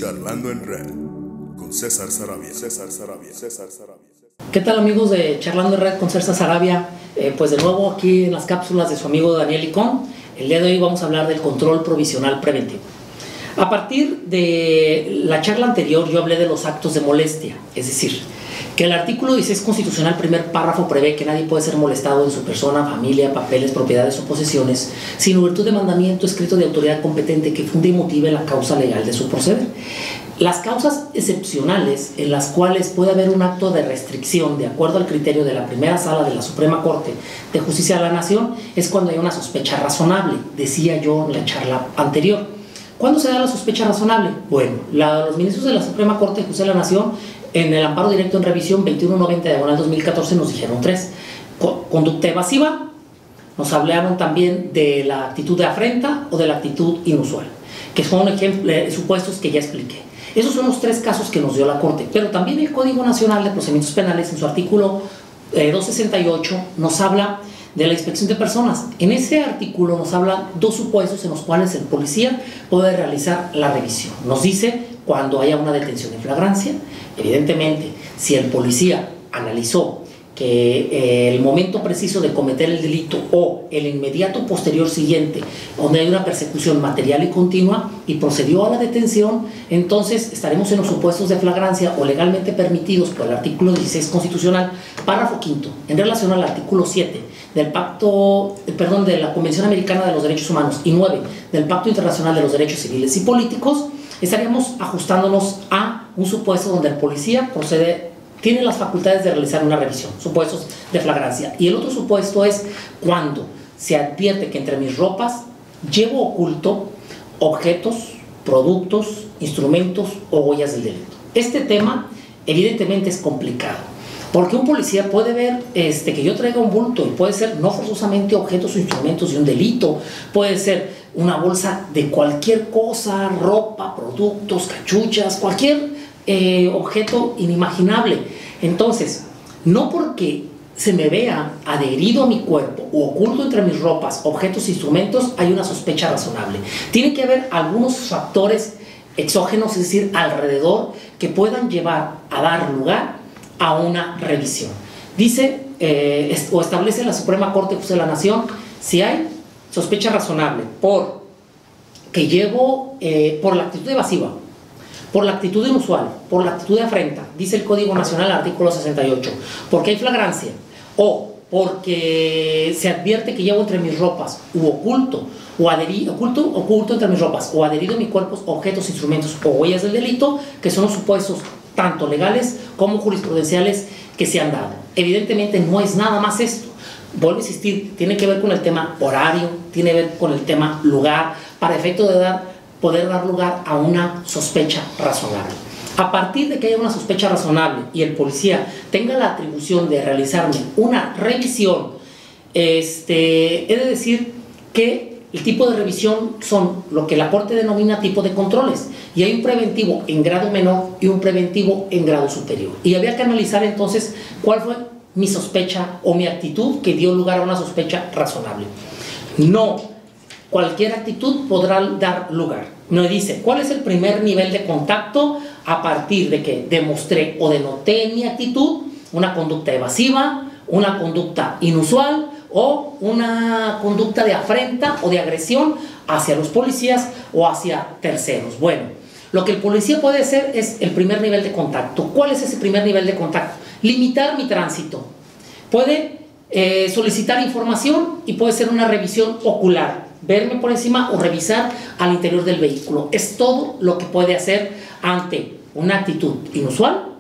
Charlando en Red con César Sarabia. ¿Qué tal, amigos de Charlando en Red con César Sarabia? Pues de nuevo aquí en las cápsulas de su amigo Daniel Icón. El día de hoy vamos a hablar del control provisional preventivo. A partir de la charla anterior yo hablé de los actos de molestia, es decir, que el artículo 16 constitucional, primer párrafo, prevé que nadie puede ser molestado en su persona, familia, papeles, propiedades o posesiones, sin virtud de mandamiento escrito de autoridad competente que funde y motive la causa legal de su proceder. Las causas excepcionales en las cuales puede haber un acto de restricción de acuerdo al criterio de la primera sala de la Suprema Corte de Justicia de la Nación es cuando hay una sospecha razonable, decía yo en la charla anterior. ¿Cuándo se da la sospecha razonable? Bueno, los ministros de la Suprema Corte de Justicia de la Nación, en el amparo directo en revisión 2190/2014, nos dijeron tres: conducta evasiva, nos hablaron también de la actitud de afrenta o de la actitud inusual, que son supuestos que ya expliqué. Esos son los tres casos que nos dio la Corte, pero también el Código Nacional de Procedimientos Penales, en su artículo 268, nos habla de la inspección de personas. En ese artículo nos habla dos supuestos en los cuales el policía puede realizar la revisión. Nos dice cuando haya una detención en flagrancia. Evidentemente, si el policía analizó que el momento preciso de cometer el delito o el inmediato posterior siguiente, donde hay una persecución material y continua, y procedió a la detención, entonces estaremos en los supuestos de flagrancia o legalmente permitidos por el artículo 16 constitucional, párrafo quinto, en relación al artículo 7 del de la Convención Americana de los Derechos Humanos y 9 del Pacto Internacional de los Derechos Civiles y Políticos. Estaríamos ajustándonos a un supuesto donde el policía tiene las facultades de realizar una revisión, supuestos de flagrancia. Y el otro supuesto es cuando se advierte que entre mis ropas llevo oculto objetos, productos, instrumentos o huellas del delito. Este tema evidentemente es complicado, porque un policía puede ver que yo traiga un bulto, y puede ser no forzosamente objetos o instrumentos de un delito, puede ser una bolsa de cualquier cosa, ropa, productos, cachuchas, cualquier objeto inimaginable. Entonces, no porque se me vea adherido a mi cuerpo o oculto entre mis ropas, objetos e instrumentos, hay una sospecha razonable. Tiene que haber algunos factores exógenos, es decir, alrededor, que puedan llevar a dar lugar a una revisión. Dice o establece la Suprema Corte de Justicia de la Nación si hay sospecha razonable por la actitud evasiva, por la actitud inusual, por la actitud de afrenta, dice el Código Nacional, artículo 68, porque hay flagrancia, o porque se advierte que llevo entre mis ropas oculto entre mis ropas o adherido a mi cuerpo objetos, instrumentos o huellas del delito, que son los supuestos tanto legales como jurisprudenciales que se han dado. Evidentemente no es nada más esto. Vuelvo a insistir, tiene que ver con el tema horario, tiene que ver con el tema lugar, para efecto de poder dar lugar a una sospecha razonable. A partir de que haya una sospecha razonable y el policía tenga la atribución de realizarme una revisión, he de decir que el tipo de revisión son lo que la Corte denomina tipo de controles, y hay un preventivo en grado menor y un preventivo en grado superior. Y había que analizar entonces cuál fue mi sospecha o mi actitud que dio lugar a una sospecha razonable. No cualquier actitud podrá dar lugar. No dice cuál es el primer nivel de contacto a partir de que demostré o denoté en mi actitud una conducta evasiva, una conducta inusual o una conducta de afrenta o de agresión hacia los policías o hacia terceros. Bueno, lo que el policía puede hacer es el primer nivel de contacto. ¿Cuál es ese primer nivel de contacto? Limitar mi tránsito. Puede solicitar información y puede ser una revisión ocular, verme por encima o revisar al interior del vehículo. Es todo lo que puede hacer ante una actitud inusual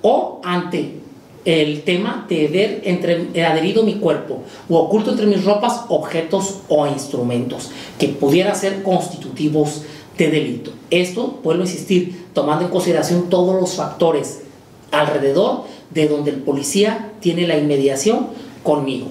o ante el tema de ver adherido mi cuerpo o oculto entre mis ropas objetos o instrumentos que pudiera ser constitutivos de delito. Esto, vuelvo a insistir, tomando en consideración todos los factores alrededor de donde el policía tiene la inmediación conmigo.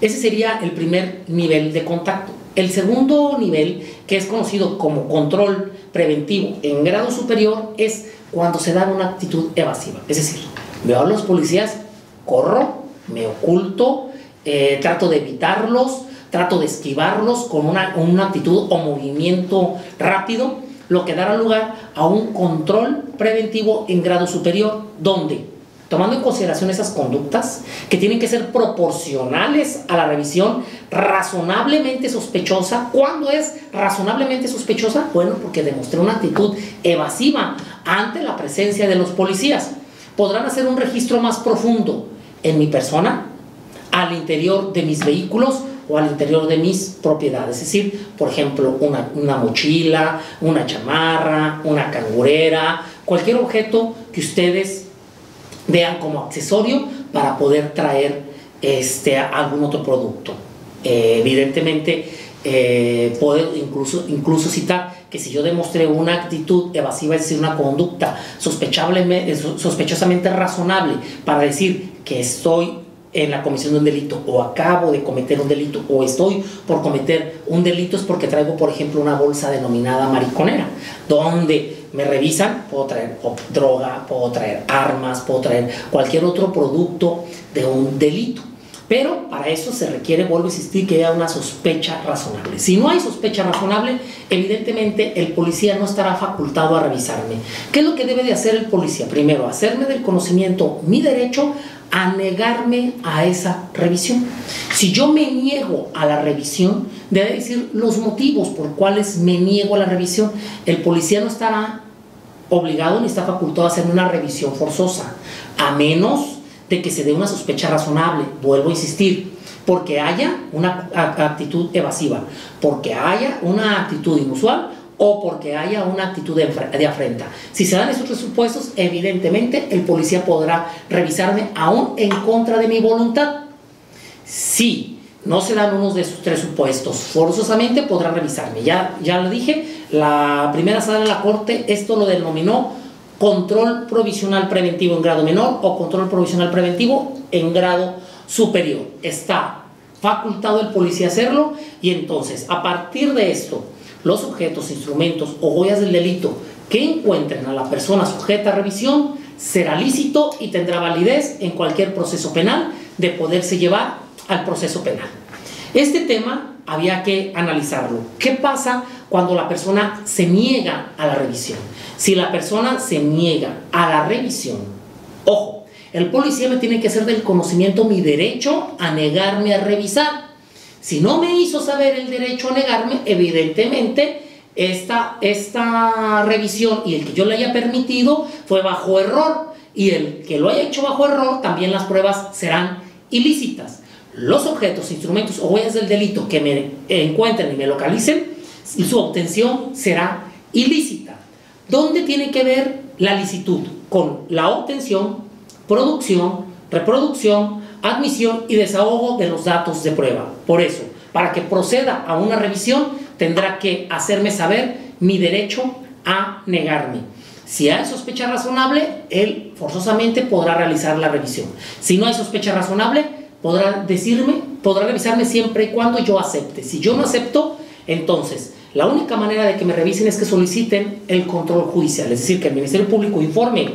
Ese sería el primer nivel de contacto. El segundo nivel, que es conocido como control preventivo en grado superior, es cuando se da una actitud evasiva. Es decir, veo a los policías, corro, me oculto, trato de evitarlos, trato de esquivarlos con una actitud o movimiento rápido lo que dará lugar a un control preventivo en grado superior, donde, tomando en consideración esas conductas que tienen que ser proporcionales a la revisión, razonablemente sospechosa. ¿Cuándo es razonablemente sospechosa? Bueno, porque demostré una actitud evasiva ante la presencia de los policías. Podrán hacer un registro más profundo en mi persona, al interior de mis vehículos o al interior de mis propiedades. Es decir, por ejemplo, una mochila, una chamarra, una cangurera, cualquier objeto que ustedes vean como accesorio para poder traer algún otro producto. Evidentemente, puedo incluso citar que si yo demostré una actitud evasiva, es decir, una conducta sospechosamente razonable para decir que estoy en la comisión de un delito, o acabo de cometer un delito, o estoy por cometer un delito, es porque traigo, por ejemplo, una bolsa denominada mariconera, donde me revisan, puedo traer droga, puedo traer armas, puedo traer cualquier otro producto de un delito. Pero para eso se requiere, vuelvo a insistir, que haya una sospecha razonable. Si no hay sospecha razonable, evidentemente el policía no estará facultado a revisarme. ¿Qué es lo que debe de hacer el policía? Primero, hacerme del conocimiento mi derecho a negarme a esa revisión. Si yo me niego a la revisión, debe decir los motivos por cuales me niego a la revisión. El policía no estará obligado ni está facultado a hacerme una revisión forzosa, a menos de que se dé una sospecha razonable. Vuelvo a insistir, porque haya una actitud evasiva, porque haya una actitud inusual o porque haya una actitud de afrenta. Si se dan esos tres supuestos, evidentemente el policía podrá revisarme aún en contra de mi voluntad. Si no se dan unos de esos tres supuestos, forzosamente podrá revisarme. Ya lo dije, la primera sala de la Corte esto lo denominó control provisional preventivo en grado menor o control provisional preventivo en grado superior. Está facultado el policía hacerlo, y entonces, a partir de esto, los objetos, instrumentos o huellas del delito que encuentren a la persona sujeta a revisión será lícito y tendrá validez en cualquier proceso penal de poderse llevar al proceso penal. Este tema había que analizarlo. ¿Qué pasa cuando la persona se niega a la revisión? Si la persona se niega a la revisión, ojo, el policía me tiene que hacer del conocimiento mi derecho a negarme a revisar. Si no me hizo saber el derecho a negarme, evidentemente esta revisión y el que yo le haya permitido fue bajo error, y el que lo haya hecho bajo error, también las pruebas serán ilícitas. Los objetos, instrumentos o huellas del delito que me encuentren y me localicen, su obtención será ilícita. ¿Dónde tiene que ver la licitud? Con la obtención, producción, reproducción, admisión y desahogo de los datos de prueba. Por eso, para que proceda a una revisión, tendrá que hacerme saber mi derecho a negarme. Si hay sospecha razonable, él forzosamente podrá realizar la revisión. Si no hay sospecha razonable, podrá revisarme siempre y cuando yo acepte. Si yo no acepto, entonces la única manera de que me revisen es que soliciten el control judicial, es decir, que el Ministerio Público informe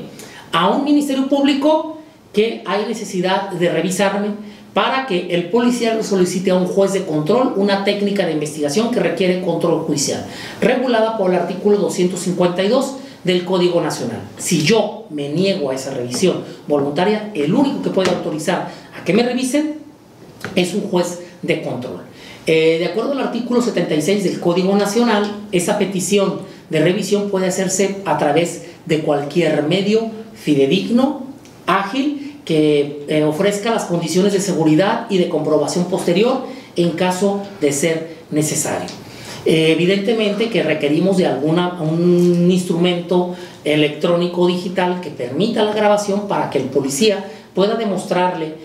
a un Ministerio Público que hay necesidad de revisarme, para que el policía solicite a un juez de control una técnica de investigación que requiere control judicial, regulada por el artículo 252 del Código Nacional. Si yo me niego a esa revisión voluntaria, el único que puede autorizar a que me revisen es un juez de control. De acuerdo al artículo 76 del Código Nacional, esa petición de revisión puede hacerse a través de cualquier medio fidedigno, ágil, que ofrezca las condiciones de seguridad y de comprobación posterior en caso de ser necesario. Evidentemente que requerimos de un instrumento electrónico digital que permita la grabación para que el policía pueda demostrarle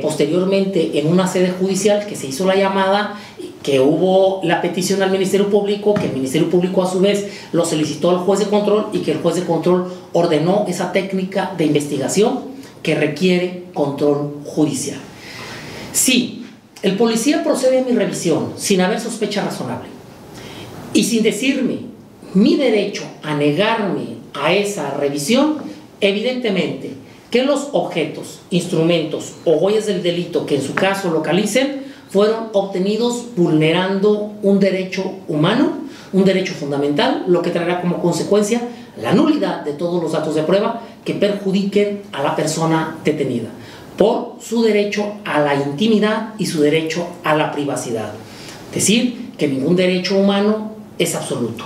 posteriormente en una sede judicial que se hizo la llamada, que hubo la petición al Ministerio Público, que el Ministerio Público a su vez lo solicitó al juez de control y que el juez de control ordenó esa técnica de investigación que requiere control judicial. Si el policía procede a mi revisión sin haber sospecha razonable y sin decirme mi derecho a negarme a esa revisión, evidentemente que los objetos, instrumentos o huellas del delito que en su caso localicen fueron obtenidos vulnerando un derecho humano, un derecho fundamental, lo que traerá como consecuencia la nulidad de todos los datos de prueba que perjudiquen a la persona detenida por su derecho a la intimidad y su derecho a la privacidad. Decir que ningún derecho humano es absoluto.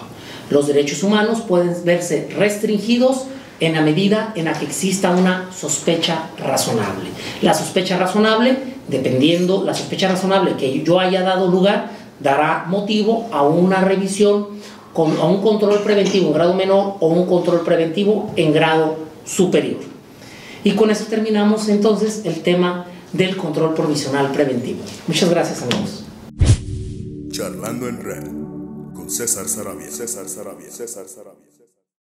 Los derechos humanos pueden verse restringidos en la medida en la que exista una sospecha razonable. La sospecha razonable, dependiendo, la sospecha razonable que yo haya dado lugar, dará motivo a una revisión, a un control preventivo en grado menor o un control preventivo en grado superior. Y con eso terminamos entonces el tema del control provisional preventivo. Muchas gracias, amigos. Charlando en Red con César Saravia.